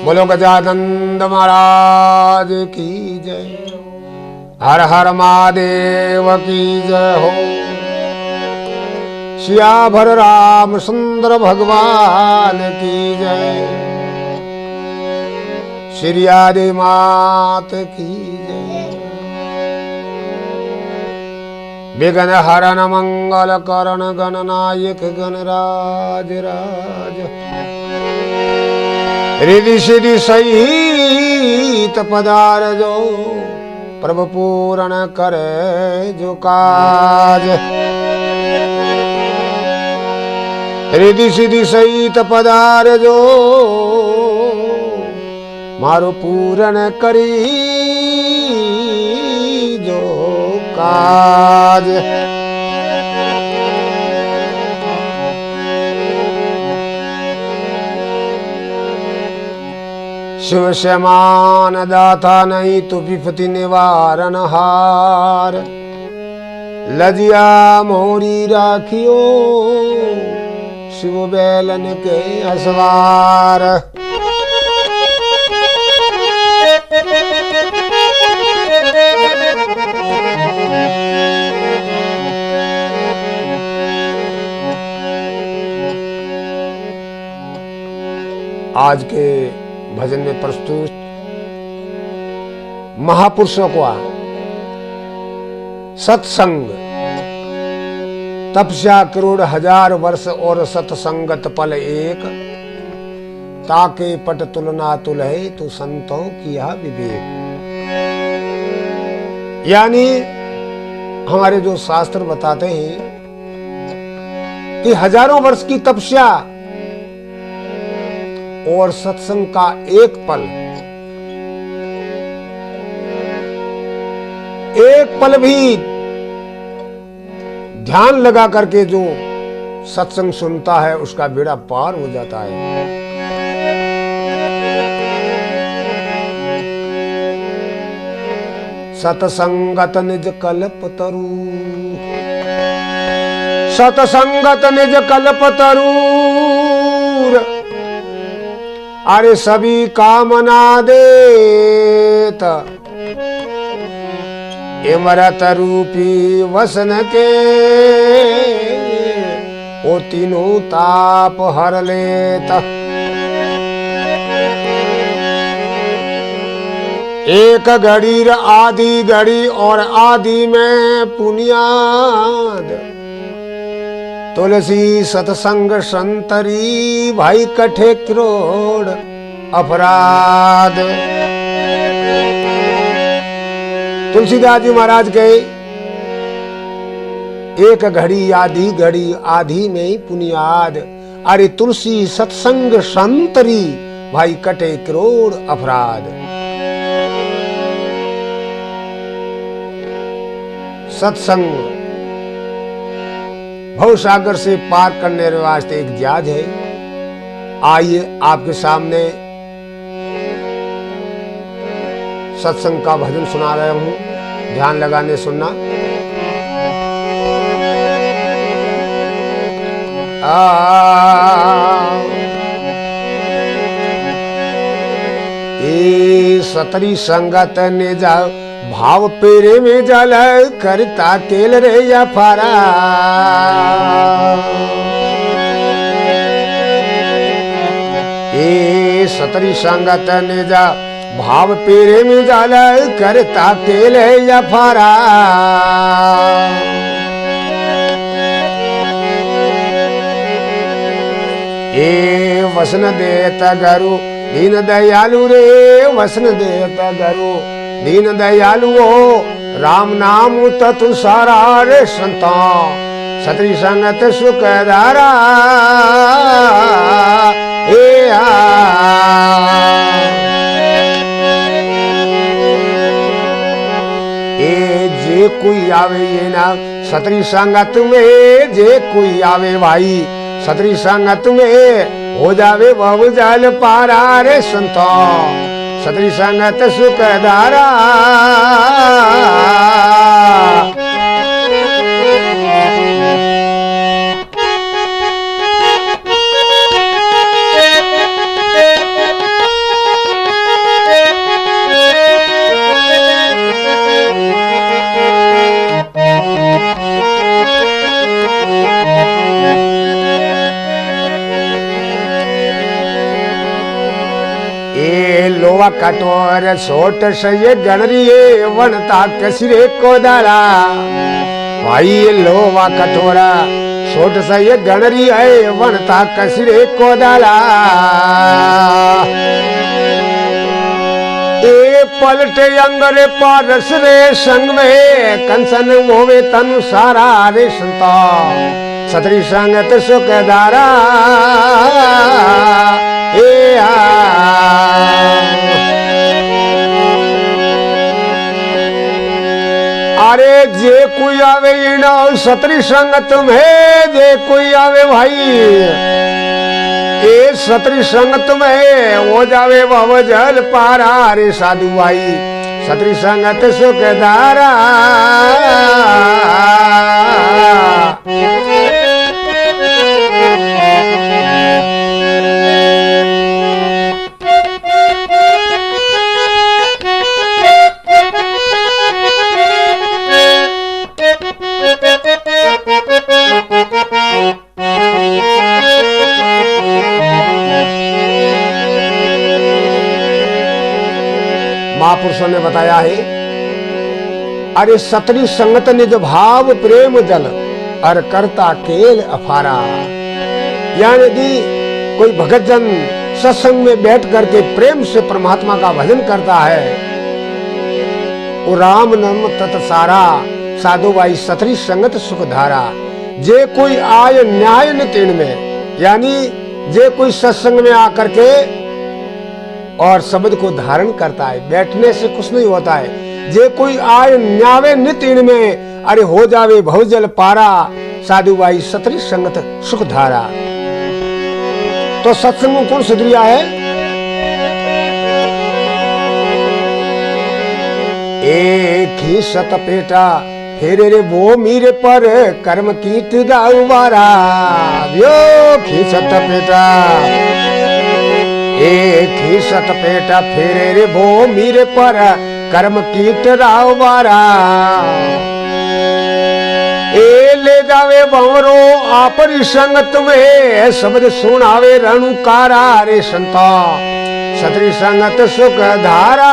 बोलो गजानंद महाराज की जय। हर हर महादेव की जय हो। सियावर रामचंद्र भगवान की जय। श्री आदि मात की जय। विघ्न हरण मंगल करण गणनायक गणराज राज। रिधि सिद्धि सहित पदारजो प्रभु पूर्ण करे जो काज। रिधि सिद्धि सहित पदारजो मारो पूर्ण करी जो काज। शिव समान दाता नहीं तो विपत्ति निवारण हार। लजिया मोरी राखियो शिव बैलन के असवार। आज के भजन में प्रस्तुत महापुरुषों का सत्संग। तपस्या करोड़ हजार वर्ष और सत्संगत पल एक। ताके पट तुलना तुलहे तो संतों किया विवेक। यानी हमारे जो शास्त्र बताते हैं कि हजारों वर्ष की तपस्या और सत्संग का एक पल भी ध्यान लगा करके जो सत्संग सुनता है उसका बेड़ा पार हो जाता है। सतसंगत निज कल्प तरु। सतसंगत निज कल्प तरु। अरे सभी कामना देत इमरत रूपी वसन के। ओ तीनों ताप हर लेत। एक घड़ी आधी घड़ी और आधी में पुनियाद। तुलसी सत्संग संतरी भाई कठे करोड़ अपराध। तुलसीदास जी महाराज गए एक घड़ी आधी में ही पुनियाद। अरे तुलसी सत्संग संतरी भाई कटे करोड़ अपराध। सत्संग भवसागर से पार करने के वास्ते एक जहाज है। आइए आपके सामने सत्संग का भजन सुना रहा हूं। ध्यान लगाने सुनना। ए सतरी संगत ने जाओ भाव पेरे में जल करता केल रे या फारा। ए सतरी संगत ने जा भाव पेरे में जल करता केल या फारा। ए वसन देत गरु दीन दयालु रे। वसन देत गरु दीन दयालु हो। राम नाम ततु सारा रे संता। सतरी संगत सुखदारा। ए जे कोई आवे ये ना सतरी संगत में। जे कोई आवे भाई सतरी संगत में हो जावे बहु जल पारा रे संता। सतरी संगत सुखदारा। ए लोवा कटोर छोट से ये गणरी वनता कसरे को दारा भाई ये लोवा कटोरा छोट से ये गणरी है वनता कसरे को दारा ए पलटे अंगरे पारस रे संग में कंसन होवे तनु सारा रे संता सतरी संगत सुखदारा ए अरे जे कोई आवे इना सतरी संगत में जे कोई आवे भाई ए सतरी संगत में हो जावे भव जल पारा रे साधु भाई सतरी संगत सुखदारा महापुरुषों ने बताया है अरे सतरी संगत निज भाव प्रेम जल अर करता केल अफारा। यानी कोई भगत जन सत्संग में बैठ करके प्रेम से परमात्मा का भजन करता है वो राम नाम तत् सारा साधु भाई सतरी संगत सुखधारा। जे कोई आय न्याय नितिन में यानी जे कोई सत्संग में आकर के और शब्द को धारण करता है बैठने से कुछ नहीं होता है। जे कोई आय न्यावे नितिन में अरे हो जावे भवजल पारा साधु भाई सतरी संगत सुखधारा। तो सत्संग में कौन सुधरिया है एक ही सत पेटा फिर रे वो मीरे पर कर्म कीट गावारा यो खींचत पेटा एक ही सत पेटा फिर रे वो मीरे पर कर्म कीट रावारा। ए ले जावे भंवरो आपरी संगत में शब्द सुनावे रणुकारा रे संता सतरी संगत सुख धारा।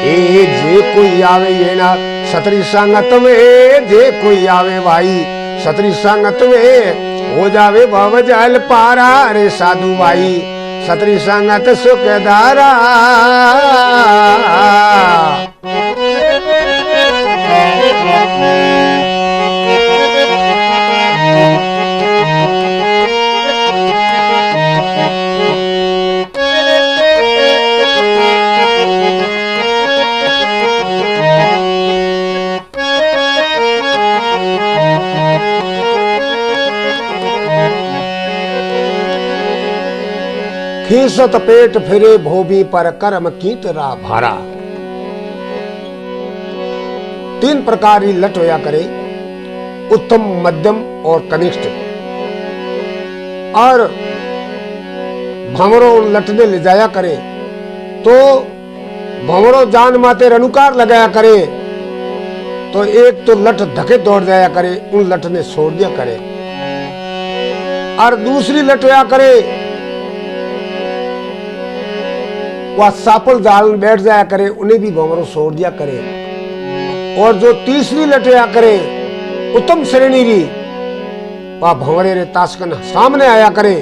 ए जे कोई आवे ये ना सतरी संगत में जे कोई आवे भाई सतरी संगत में हो जावे भव जल पारा रे साधु भाई सतरी संगत सुखदारा। खीसत पेट फिरे भोबी पर कर्म कीट रा भारा। तीन प्रकार की लट होया करे उत्तम मध्यम और कनिष्ठ। और भंवरो लटने ले जाया करे तो भंवरो जान माते रनुकार लगाया करे तो एक तो लट धके दौड़ जाया करे उन लट ने छोड़ दिया करे और दूसरी लट होया करे वह सापल जाल में बैठ जाया करे उन्हें भी भंवरों छोड़ दिया करे। और जो तीसरी लटया करे उत्तम श्रेणी की वह भंवरे रे ताशकन सामने आया करे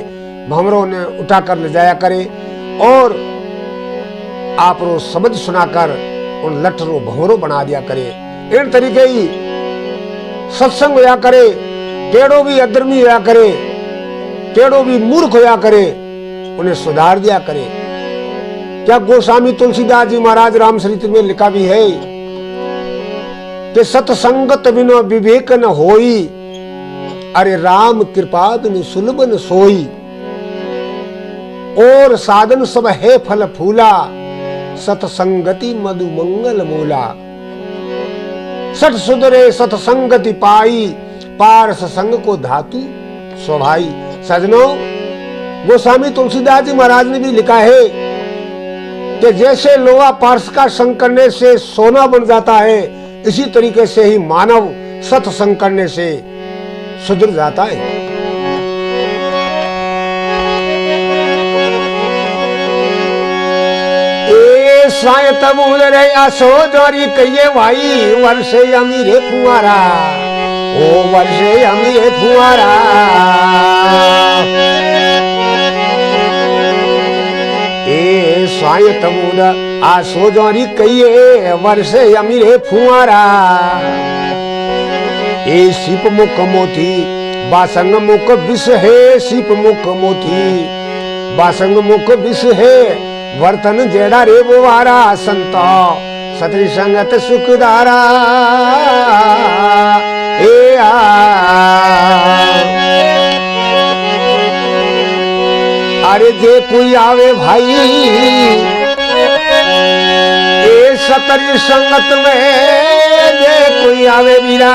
भंवरों ने उठाकर ले जाया करे और आप रो शब्द सुनाकर उन लट रो भंवरो बना दिया करे। इन तरीके ही सत्संग होया करे टेढ़ो भी अधर्मी होया करे टेढ़ो भी मूर्ख होया करे उन्हें सुधार दिया करे। क्या गोस्वामी तुलसीदास जी महाराज रामचरित में लिखा भी है कि सत्संगत बिना विवेक न होई अरे राम कृपा बिन सुलभ न सोई और साधन सब है फल फूला सत्संगति मधु मंगल मूला। सठ सुधरे सत्संगति पाई पारस संग को धातु स्वभाई। सजनों गोस्वामी तुलसीदास जी महाराज ने भी लिखा है कि जैसे लोहा पारस का संग करने से सोना बन जाता है इसी तरीके से ही मानव सत्संग करने से सुधर जाता है। ए सायत बोल रे आसो जोरी कहिए भाई वर्षे अमीरे फुआरा, ओ वर्षे अमीरे फुआरा। ए सायत बोल आसो जोरी कहिए वर्षे अमीरे फुआरा। ए सीप मुख मोती बासंग मुख विष है, सीप मुख मोती बासंग मुख विष है, वर्तन जेड़ा रे बुवारा। संता सतरी संगत सुखदारा। ए अरे जे कोई आवे भाई ए सतरी संगत में, जे कोई आवे वीरा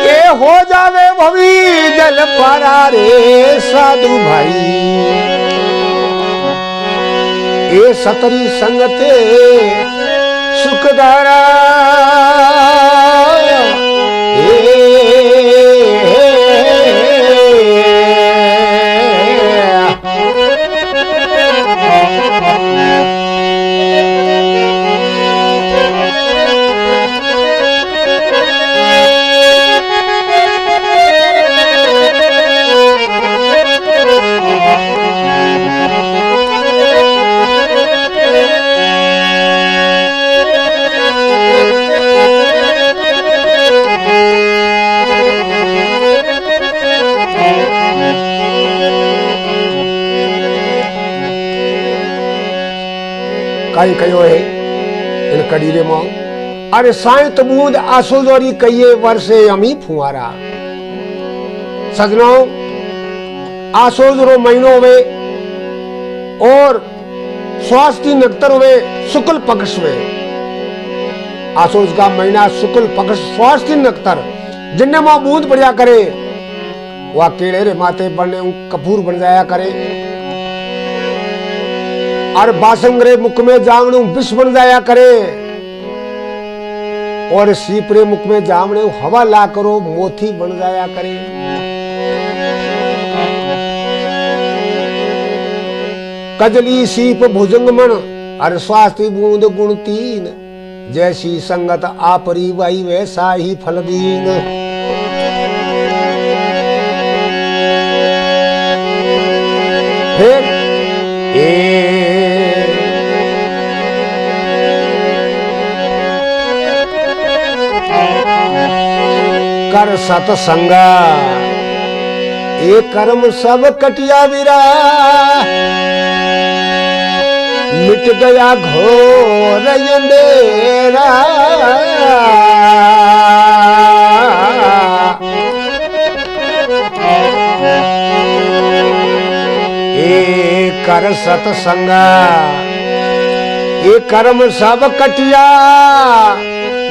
ए हो जावे भवी जल पारा रे साधु भाई। ए सतरी संगते सुखदारा। कई कयो है इन कड़ीरे में। अरे साइंत बूंद आसुदोरी कहिए वर्षे अमी फुआरा। सजनों आसोजरो महीनो वे और स्वास्थ्य नक्तर वे शुक्ल पक्ष वे। आसोज का महीना शुक्ल पक्ष स्वास्थ्य नक्तर जिनने मां बूंद पड़िया करे वह केड़े रे माथे बने कपूर बन जाया करे और बासंगरे मुख में जामणु विष बन जाया करे और सीपरे मुख में जामणे हवा ला करो मोती बन जाया करे। कजली सीप भुजंग मन और स्वास्थ्य बूंद गुण तीन, जैसी संगत आपरी वाई वैसा ही फल दीन। फिर कर सतसंगा ये कर्म सब कटिया विरा, मिट गया घोर अंधेरा। ए कर सतसंगा ये कर्म सब कटिया,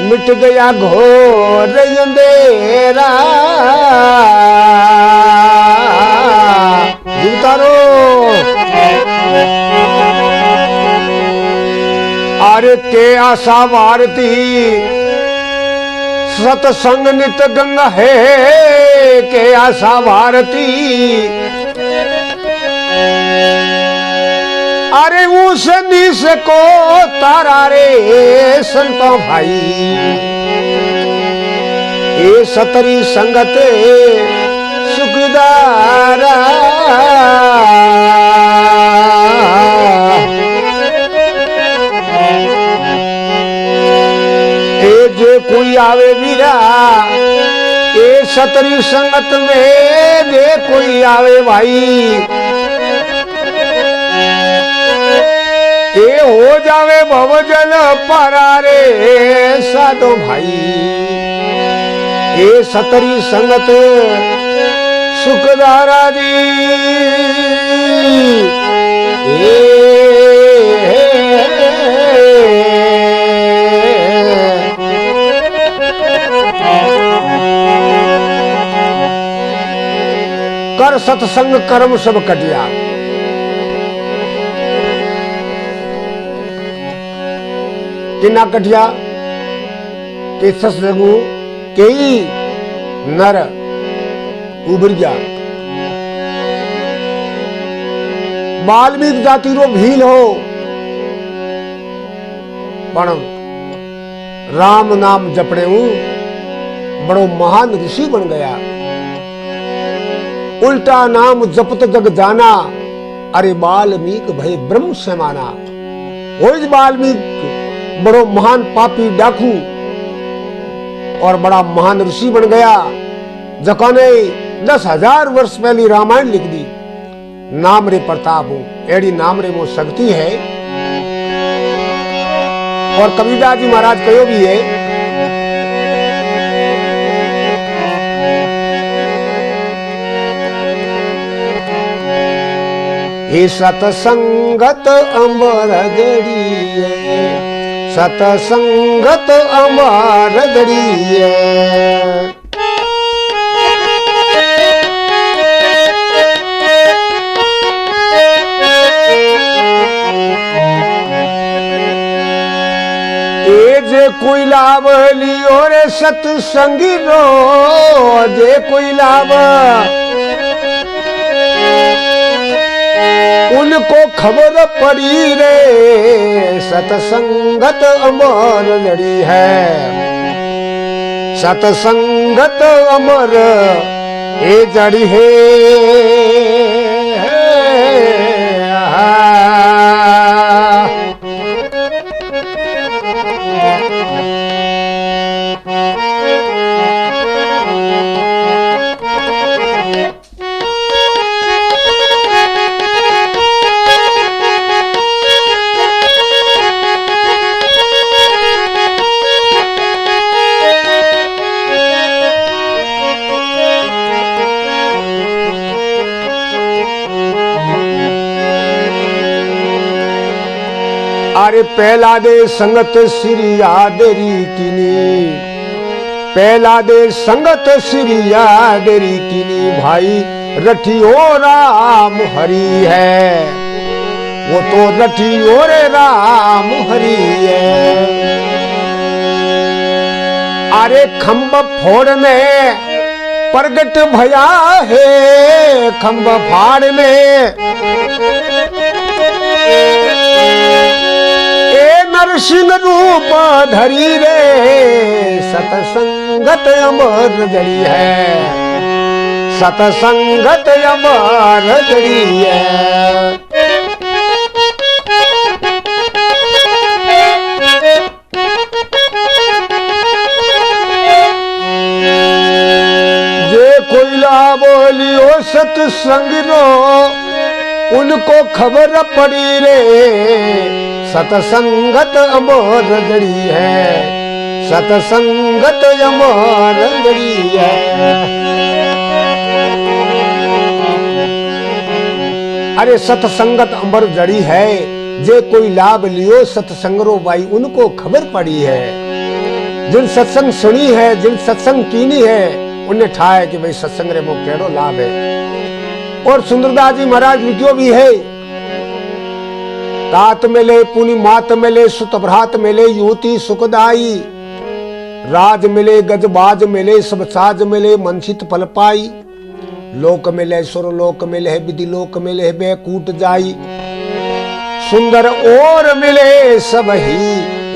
मिट गया घोर अंधेरा। उतारो अरे के आशा भारती सतसंग नित गंगा है, के आशा भारती अरे उस निस को तारा रे संतो भाई। ए सतरी संगत सुखदारा। ए जे कोई आवे वीरा ए सतरी संगत में, जे कोई आवे भाई ए हो जावे भवजल पारा रे साधो भाई। ए सतरी संगत सुखदारा दी। कर सत्संग कर्म सब कटिया। किना कटिया के ससगु कई नर उभर गया। वाल्मीकि जाति रो भील हो पण राम नाम जपड़े बड़ो महान ऋषि बन गया। उल्टा नाम जपत जग जाना, अरे वाल्मीकि भय ब्रह्म से माना। वही वाल्मीकि बड़ो महान पापी डाकू और बड़ा महान ऋषि बन गया, जका ने 10,000 वर्ष पहले रामायण लिख दी। नाम रे प्रताप हो, एड़ी नाम रे वो शक्ति है। और कबीरदास जी महाराज कहो भी है, हे सतसंगत अमर गड़िए, सतसंगत अमर गड़िए। जे कोई लाभ लियो रे सतसंगी रो, जे कोई लाभ उनको खबर पड़ी रे, सतसंगत अमर लड़ी है, सतसंगत अमर ए जड़ी है। अरे पहला दे संगत श्री आदरी कीनी, पहला दे संगत श्री आदरी कीनी। भाई रठियो राम हरि है, वो तो रठियो रे राम हरि है। अरे खंभ फोड़ने प्रगट भया है, खंभ फाड़ने नरसिंह रूप धरी रे, सतसंगत अमर जड़ी है, सतसंगत अमर जड़ी है। जे कोई ला बोलियो सतसंग रो, उनको खबर पड़ी रे, सतसंगत अमर जड़ी है, सतसंगत अमर जड़ी है। अरे सतसंगत अमर जड़ी है, जे कोई लाभ लियो सत्संग रो भाई उनको खबर पड़ी है। जिन सत्संग सुनी है, जिन सत्संग कीनी है, उन्हें ठाए कि भाई सत्संग रे मो केड़ो लाभ है। और सुंदरदास जी महाराज लिखियो भी है, तात मिले पुनि मात मिले, सुत भ्रात मिले युवती सुखदाई। राज मिले गजबाज मिले, सब साज मिले मनसित फल पाई। लोक मिले सुर लोक मिले है, विधि लोक मिले है बैकूट जाई। सुंदर और मिले सब ही,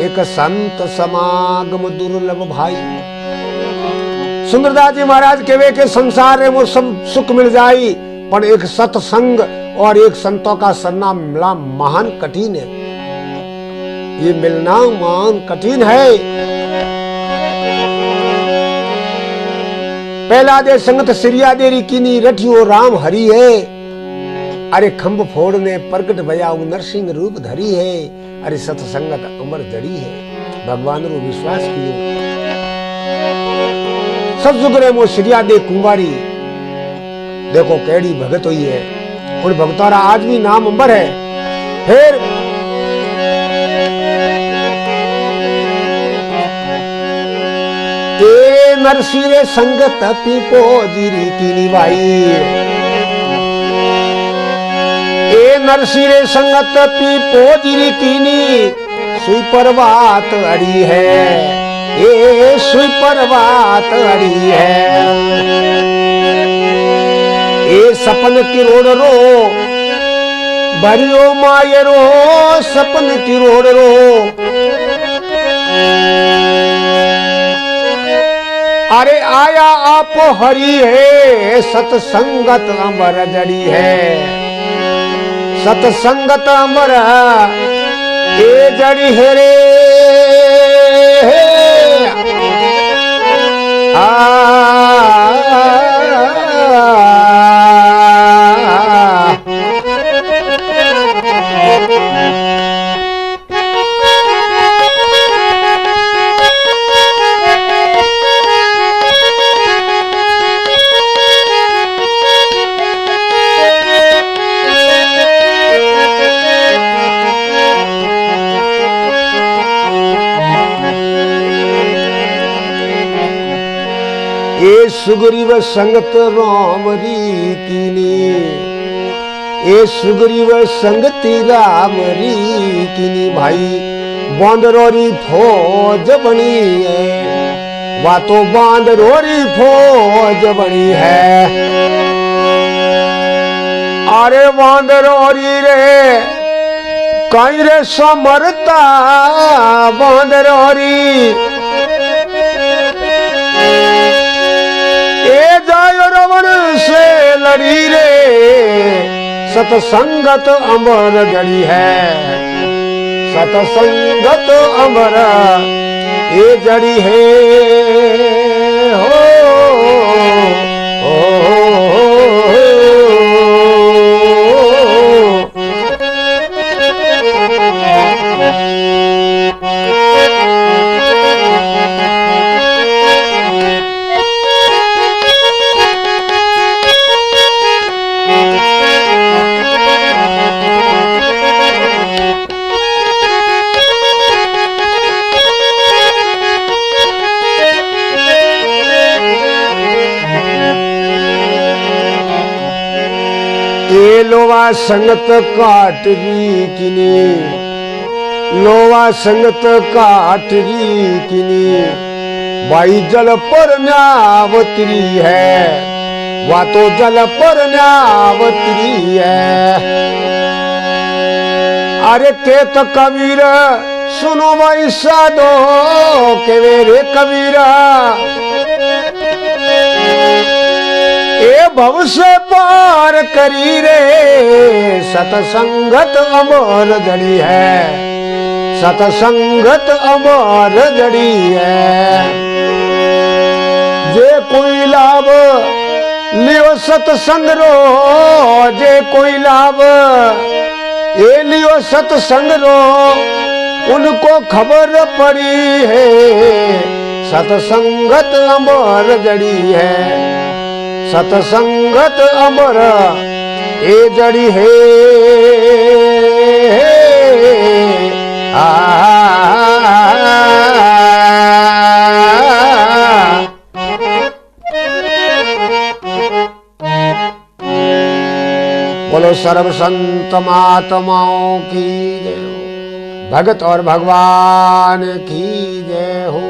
एक संत समागम दुर्लभ भाई। सुंदरदास जी महाराज कहवे के संसार में वो सब सुख मिल जाई, पर एक सत्संग और एक संतों का सरना मिलना महान कठिन है। ये मिलना महान कठिन है। पहला दे संगत सिरिया देरी कीनी, रठियो राम हरि है। अरे खंभ फोड़ने प्रगट भया नरसिंह रूप धरी है। अरे सत्संगत अमर जड़ी है। भगवान रो विश्वास कियो सतजुगरे मो सिरिया दे कुंवारी। देखो केड़ी भगत हुई है, उन भगतारा आज भी नाम अंबर है। फिर ए नरसिंह संगत पीपो जीरी की निभाई। ए नरसिंह संगत पीपो जीरी कीनी, सुई पर्वत अड़ी है, ये सुई पर्वत अड़ी है। ये सपन की रोड रो भरियो मायरो, सपन की रोड रो। अरे आया आप हरि है, सतसंगत अमर जड़ी है, सतसंगत अमर ये जड़ी है रे। ये सुग्रीव संगत राम री कीनी, ये सुग्रीव संगति राम री कीनी। भाई बांदरोरी फौज बनी है, वा तो बांदरोरी फौज बनी है। अरे बांदरोरी रे कहीं रे समरता बांदरोरी, ए जायो रावण से लड़ी रे, सतसंगत अमर जड़ी है, सतसंगत अमर ये जड़ी है। हो, हो, ये लोवा संगत काटरी किनी, लोवा संगत काटरी किनी। भाई जल पर न्यावतरी है, वा तो जल पर न्यावतरी है। अरे के तो कबीर सुनो भाई साधो के रे कबीरा, ए भव से पार करी रे, सतसंगत अमर जड़ी है, सतसंगत अमर जड़ी है। जे कोई लाभ लियो सतसंग रो, जे कोई लाभ ये लियो सतसंग रो, उनको खबर पड़ी है, सतसंगत अमर जड़ी है, सतसंगत अमर ये जड़ी है। बोलो सर्व संत महात्माओं की जय हो, भगत और भगवान की जय हो,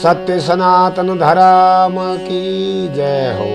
सत्य सनातन धर्म की जय हो।